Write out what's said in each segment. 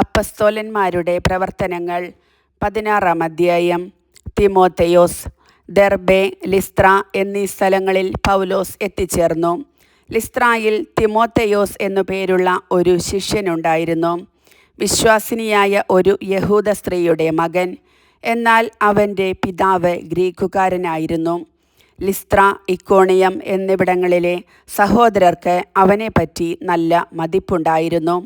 അപ്പസ്തോലന്മാരുടെ പ്രവർത്തനങ്ങൾ 16-ാം അധ്യായം. തിമോഥെയോസ്. ദെർബെ, ലിസ്ത്ര എന്നീ സ്ഥലങ്ങളിൽ പൗലോസ് എത്തിച്ചേർന്നു. ലിസ്ത്രയിൽ തിമോഥെയോസ് എന്നു പേരുള്ള ഒരു ശിഷ്യനുണ്ടായിരുന്നു. വിശ്വാസിനിയായ ഒരു യഹൂദ സ്ത്രീയുടെ മകൻ. എന്നാൽ അവൻ്റെ പിതാവ് ഗ്രീക്കുകാരനായിരുന്നു. ലിസ്ത്ര, ഇക്കോണിയം എന്നിവിടങ്ങളിലെ സഹോദരർക്ക് അവനെപ്പറ്റി നല്ല മതിപ്പുണ്ടായിരുന്നു.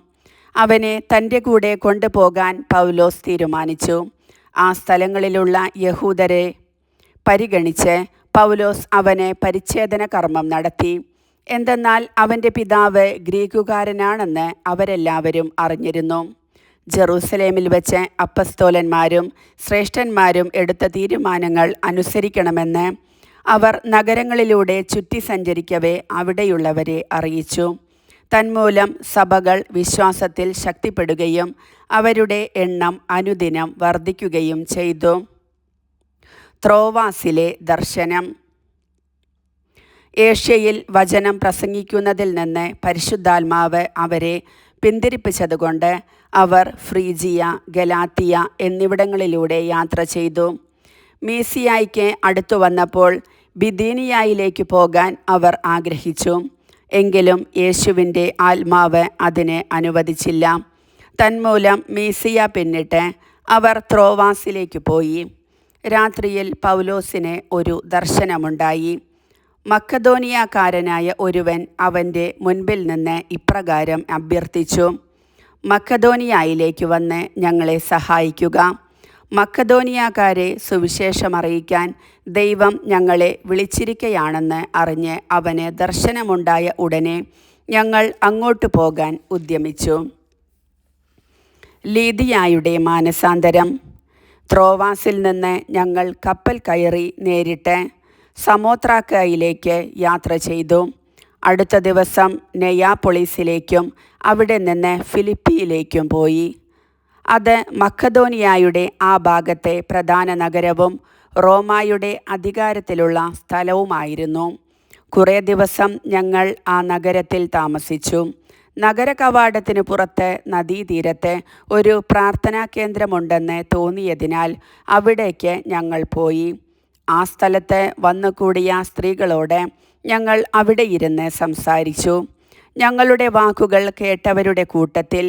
അവനെ തൻ്റെ കൂടെ കൊണ്ടുപോകാൻ പൗലോസ് തീരുമാനിച്ചു. ആ സ്ഥലങ്ങളിലുള്ള യഹൂദരെ പരിഗണിച്ച് പൗലോസ് അവന് പരിച്ഛേദന കർമ്മം നടത്തി. എന്തെന്നാൽ അവൻ്റെ പിതാവ് ഗ്രീക്കുകാരനാണെന്ന് അവരെല്ലാവരും അറിഞ്ഞിരുന്നു. ജെറൂസലേമിൽ വെച്ച് അപ്പസ്തോലന്മാരും ശ്രേഷ്ഠന്മാരും എടുത്ത തീരുമാനങ്ങൾ അനുസരിക്കണമെന്ന് അവർ നഗരങ്ങളിലൂടെ ചുറ്റി സഞ്ചരിക്കവേ അവിടെയുള്ളവരെ അറിയിച്ചു. തന്മൂലം സഭകൾ വിശ്വാസത്തിൽ ശക്തിപ്പെടുകയും അവരുടെ എണ്ണം അനുദിനം വർദ്ധിക്കുകയും ചെയ്തു. ത്രോവാസിലെ ദർശനം. ഏഷ്യയിൽ വചനം പ്രസംഗിക്കുന്നതിൽ നിന്ന് പരിശുദ്ധാത്മാവ് അവരെ പിന്തിരിപ്പിച്ചതുകൊണ്ട് അവർ ഫ്രീജിയ, ഗലാത്തിയ എന്നിവിടങ്ങളിലൂടെ യാത്ര ചെയ്തു. മീസിയായ്ക്ക് അടുത്തു വന്നപ്പോൾ ബിഥീനിയായിലേക്ക് പോകാൻ അവർ ആഗ്രഹിച്ചു. എങ്കിലും യേശുവിൻ്റെ ആത്മാവ് അതിനെ അനുവദിച്ചില്ല. തന്മൂലം മീസിയ പിന്നിട്ട് അവർ ത്രോവാസിലേക്ക് പോയി. രാത്രിയിൽ പൗലോസിന് ഒരു ദർശനമുണ്ടായി. മക്കദോനിയാക്കാരനായ ഒരുവൻ അവൻ്റെ മുൻപിൽ നിന്ന് ഇപ്രകാരം അഭ്യർത്ഥിച്ചു: മക്കദോനിയായിലേക്ക് വന്ന് ഞങ്ങളെ സഹായിക്കുക. മക്കദോനിയാക്കാരെ സുവിശേഷമറിയിക്കാൻ ദൈവം ഞങ്ങളെ വിളിച്ചിരിക്കയാണെന്ന് അറിഞ്ഞ് അവന് ദർശനമുണ്ടായ ഉടനെ ഞങ്ങൾ അങ്ങോട്ട് പോകാൻ ഉദ്യമിച്ചു. ലീദിയായുടെ മാനസാന്തരം. ത്രോവാസിൽ നിന്ന് ഞങ്ങൾ കപ്പൽ കയറി നേരിട്ട് സമോത്രാക്കയിലേക്ക് യാത്ര ചെയ്തു. അടുത്ത ദിവസം നെയാപ്പൊളിസിലേക്കും അവിടെ നിന്ന് ഫിലിപ്പിയിലേക്കും പോയി. അത് മക്കദോനിയായുടെ ആ ഭാഗത്തെ പ്രധാന നഗരവും റോമായുടെ അധികാരത്തിലുള്ള സ്ഥലവുമായിരുന്നു. കുറേ ദിവസം ഞങ്ങൾ ആ നഗരത്തിൽ താമസിച്ചു. നഗര കവാടത്തിന് പുറത്ത് നദീതീരത്ത് ഒരു പ്രാർത്ഥനാ കേന്ദ്രമുണ്ടെന്ന് തോന്നിയതിനാൽ അവിടേക്ക് ഞങ്ങൾ പോയി. ആ സ്ഥലത്ത് വന്നുകൂടിയ സ്ത്രീകളോട് ഞങ്ങൾ അവിടെ ഇരുന്ന് സംസാരിച്ചു. ഞങ്ങളുടെ വാക്കുകൾ കേട്ടവരുടെ കൂട്ടത്തിൽ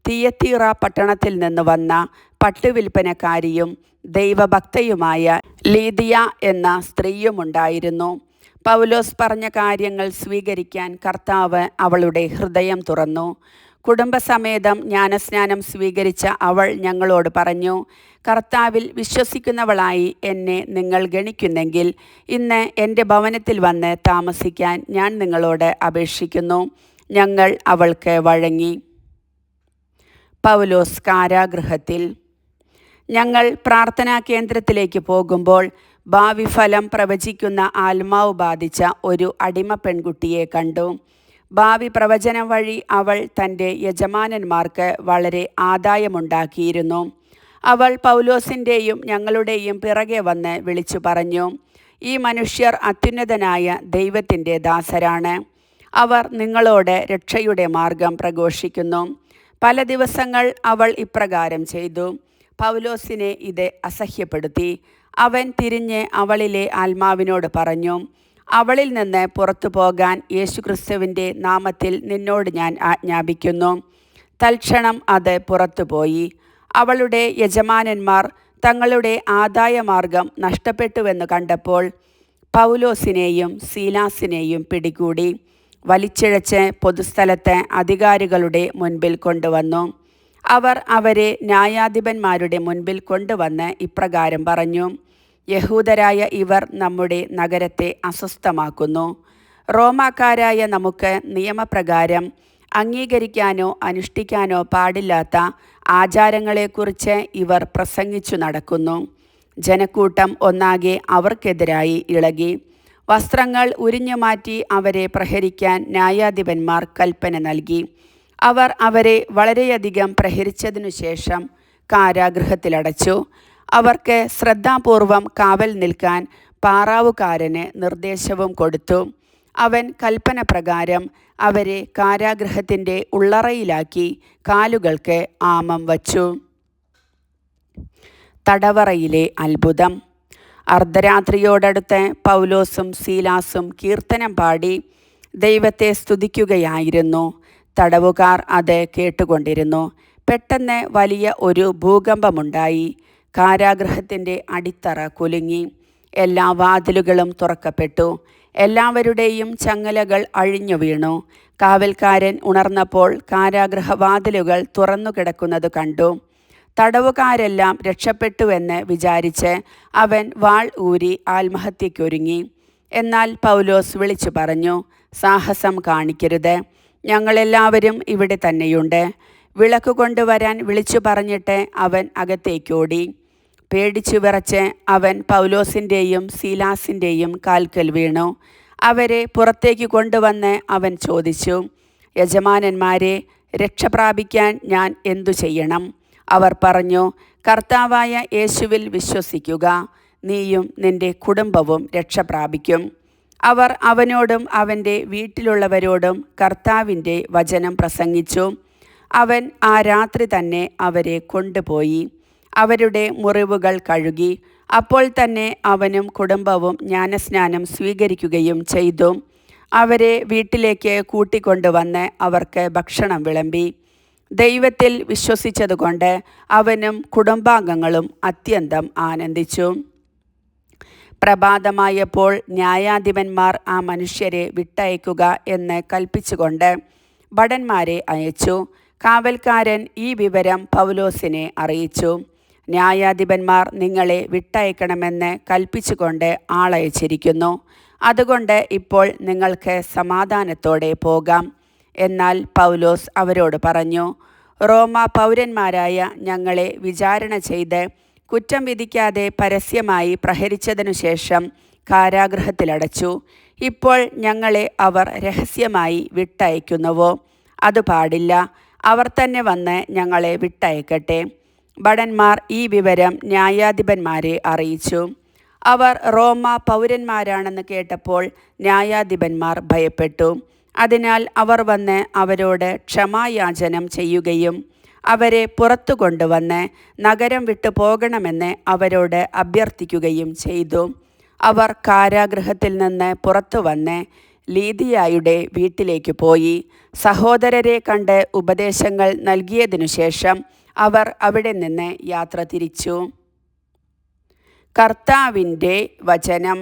തിയത്തീറ പട്ടണത്തിൽ നിന്ന് വന്ന പട്ടുവിൽപ്പനക്കാരിയും ദൈവഭക്തയുമായ ലീദിയ എന്ന സ്ത്രീയുമുണ്ടായിരുന്നു. പൗലോസ് പറഞ്ഞ കാര്യങ്ങൾ സ്വീകരിക്കാൻ കർത്താവ് അവളുടെ ഹൃദയം തുറന്നു. കുടുംബസമേതം ജ്ഞാനസ്നാനം സ്വീകരിച്ച അവൾ ഞങ്ങളോട് പറഞ്ഞു: കർത്താവിൽ വിശ്വസിക്കുന്നവളായി എന്നെ നിങ്ങൾ ഗണിക്കുന്നെങ്കിൽ ഇന്ന് എൻ്റെ ഭവനത്തിൽ വന്ന് താമസിക്കാൻ ഞാൻ നിങ്ങളോട് അപേക്ഷിക്കുന്നു. ഞങ്ങൾ അവൾക്ക് വഴങ്ങി. പൗലോസ് കാരാഗൃഹത്തിൽ. ഞങ്ങൾ പ്രാർത്ഥനാ കേന്ദ്രത്തിലേക്ക് പോകുമ്പോൾ ഭാവി ഫലം പ്രവചിക്കുന്ന ആത്മാവ് ബാധിച്ച ഒരു അടിമ പെൺകുട്ടിയെ കണ്ടു. ഭാവി പ്രവചനം വഴി അവൾ തൻ്റെ യജമാനന്മാർക്ക് വളരെ ആദായമുണ്ടാക്കിയിരുന്നു. അവൾ പൗലോസിൻ്റെയും ഞങ്ങളുടെയും പിറകെ വന്ന് വിളിച്ചു പറഞ്ഞു: ഈ മനുഷ്യർ അത്യുന്നതനായ ദൈവത്തിൻ്റെ ദാസരാണ്. അവർ നിങ്ങളോട് രക്ഷയുടെ മാർഗം പ്രഘോഷിക്കുന്നു. പല ദിവസങ്ങൾ അവൾ ഇപ്രകാരം ചെയ്തു. പൗലോസിനെ ഇത് അസഹ്യപ്പെടുത്തി. അവൻ തിരിഞ്ഞ് അവളിലെ ആത്മാവിനോട് പറഞ്ഞു: അവളിൽ നിന്ന് പുറത്തു പോകാൻ യേശുക്രിസ്തുവിൻ്റെ നാമത്തിൽ നിന്നോട് ഞാൻ ആജ്ഞാപിക്കുന്നു. തൽക്ഷണം അത് പുറത്തുപോയി. അവളുടെ യജമാനന്മാർ തങ്ങളുടെ ആദായമാർഗം നഷ്ടപ്പെട്ടുവെന്ന് കണ്ടപ്പോൾ പൗലോസിനെയും സീലാസിനെയും പിടികൂടി വലിച്ചിഴച്ച് പൊതുസ്ഥലത്ത് അധികാരികളുടെ മുൻപിൽ കൊണ്ടുവന്നു. അവർ അവരെ ന്യായാധിപന്മാരുടെ മുൻപിൽ കൊണ്ടുവന്ന് ഇപ്രകാരം പറഞ്ഞു: യഹൂദരായ ഇവർ നമ്മുടെ നഗരത്തെ അസ്വസ്ഥമാക്കുന്നു. റോമാക്കാരായ നമുക്ക് നിയമപ്രകാരം അംഗീകരിക്കാനോ അനുഷ്ഠിക്കാനോ പാടില്ലാത്ത ആചാരങ്ങളെക്കുറിച്ച് ഇവർ പ്രസംഗിച്ചു നടക്കുന്നു. ജനക്കൂട്ടം ഒന്നാകെ അവർക്കെതിരായി ഇളകി. വസ്ത്രങ്ങൾ ഉരിഞ്ഞുമാറ്റി അവരെ പ്രഹരിക്കാൻ ന്യായാധിപന്മാർ കൽപ്പന നൽകി. അവർ അവരെ വളരെയധികം പ്രഹരിച്ചതിനു ശേഷം കാരാഗൃഹത്തിലടച്ചു. അവർക്ക് ശ്രദ്ധാപൂർവം കാവൽ നിൽക്കാൻ പാറാവുകാരന് നിർദ്ദേശവും കൊടുത്തു. അവൻ കൽപ്പന പ്രകാരം അവരെ കാരാഗൃഹത്തിൻ്റെ ഉള്ളറയിലാക്കി കാലുകൾക്ക് ആമം വച്ചു. തടവറയിലെ അത്ഭുതം. അർദ്ധരാത്രിയോടടുത്ത് പൗലോസും സീലാസും കീർത്തനം പാടി ദൈവത്തെ സ്തുതിക്കുകയായിരുന്നു. തടവുകാർ അത് കേട്ടുകൊണ്ടിരുന്നു. പെട്ടെന്ന് വലിയ ഒരു ഭൂകമ്പമുണ്ടായി. കാരാഗൃഹത്തിൻ്റെ അടിത്തറ കുലുങ്ങി. എല്ലാ വാതിലുകളും തുറക്കപ്പെട്ടു. എല്ലാവരുടെയും ചങ്ങലകൾ അഴിഞ്ഞു വീണു. കാവൽക്കാരൻ ഉണർന്നപ്പോൾ കാരാഗൃഹവാതിലുകൾ തുറന്നു കിടക്കുന്നത് കണ്ടു. തടവുകാരെല്ലാം രക്ഷപ്പെട്ടുവെന്ന് വിചാരിച്ച് അവൻ വാൾ ഊരി ആത്മഹത്യയ്ക്കൊരുങ്ങി. എന്നാൽ പൗലോസ് വിളിച്ചു പറഞ്ഞു, സാഹസം കാണിക്കരുത്, ഞങ്ങളെല്ലാവരും ഇവിടെ തന്നെയുണ്ട്. വിളക്ക് കൊണ്ടുവരാൻ വിളിച്ചു പറഞ്ഞിട്ട് അവൻ അകത്തേക്കോടി. പേടിച്ചു വിറച്ച് അവൻ പൗലോസിൻ്റെയും സീലാസിൻ്റെയും കാൽക്കൽ വീണു. അവരെ പുറത്തേക്ക് കൊണ്ടുവന്ന് അവൻ ചോദിച്ചു, യജമാനന്മാരെ, രക്ഷ പ്രാപിക്കാൻ ഞാൻ എന്തു ചെയ്യണം? അവർ പറഞ്ഞു, കർത്താവായ യേശുവിൽ വിശ്വസിക്കുക, നീയും നിൻ്റെ കുടുംബവും രക്ഷ പ്രാപിക്കും. അവർ അവനോടും അവൻ്റെ വീട്ടിലുള്ളവരോടും കർത്താവിൻ്റെ വചനം പ്രസംഗിച്ചു. അവൻ ആ രാത്രി തന്നെ അവരെ കൊണ്ടുപോയി അവരുടെ മുറിവുകൾ കഴുകി. അപ്പോൾ തന്നെ അവനും കുടുംബവും ജ്ഞാനസ്നാനം സ്വീകരിക്കുകയും ചെയ്തു. അവരെ വീട്ടിലേക്ക് കൂട്ടിക്കൊണ്ടുവന്ന് അവർക്ക് ഭക്ഷണം വിളമ്പി. ദൈവത്തിൽ വിശ്വസിച്ചതുകൊണ്ട് അവനും കുടുംബാംഗങ്ങളും അത്യന്തം ആനന്ദിച്ചു. പ്രഭാതമായപ്പോൾ ന്യായാധിപന്മാർ ആ മനുഷ്യരെ വിട്ടയക്കുക എന്ന് കൽപ്പിച്ചുകൊണ്ട് ഭടന്മാരെ അയച്ചു. കാവൽക്കാരൻ ഈ വിവരം പൗലോസിനെ അറിയിച്ചു. ന്യായാധിപന്മാർ നിങ്ങളെ വിട്ടയക്കണമെന്ന് കൽപ്പിച്ചുകൊണ്ട് ആളയച്ചിരിക്കുന്നു. അതുകൊണ്ട് ഇപ്പോൾ നിങ്ങൾക്ക് സമാധാനത്തോടെ പോകാം. എന്നാൽ പൗലോസ് അവരോട് പറഞ്ഞു, റോമ പൗരന്മാരായ ഞങ്ങളെ വിചാരണ ചെയ്ത് കുറ്റം വിധിക്കാതെ പരസ്യമായി പ്രഹരിച്ചതിനു ശേഷം കാരാഗൃഹത്തിലടച്ചു. ഇപ്പോൾ ഞങ്ങളെ അവർ രഹസ്യമായി വിട്ടയക്കുന്നുവോ? അത് പാടില്ല. അവർ തന്നെ വന്ന് ഞങ്ങളെ വിട്ടയക്കട്ടെ. ഭടന്മാർ ഈ വിവരം ന്യായാധിപന്മാരെ അറിയിച്ചു. അവർ റോമ പൗരന്മാരാണെന്ന് കേട്ടപ്പോൾ ന്യായാധിപന്മാർ ഭയപ്പെട്ടു. അതിനാൽ അവർ വന്ന് അവരോട് ക്ഷമായാചനം ചെയ്യുകയും അവരെ പുറത്തു കൊണ്ടുവന്ന് നഗരം വിട്ടു പോകണമെന്ന് അവരോട് അഭ്യർത്ഥിക്കുകയും ചെയ്തു. അവർ കാരാഗൃഹത്തിൽ നിന്ന് പുറത്തു വന്ന് ലീദിയായുടെ വീട്ടിലേക്ക് പോയി. സഹോദരരെ കണ്ട് ഉപദേശങ്ങൾ നൽകിയതിനു ശേഷം അവർ അവിടെ നിന്ന് യാത്ര തിരിച്ചു. കർത്താവിൻ്റെ വചനം.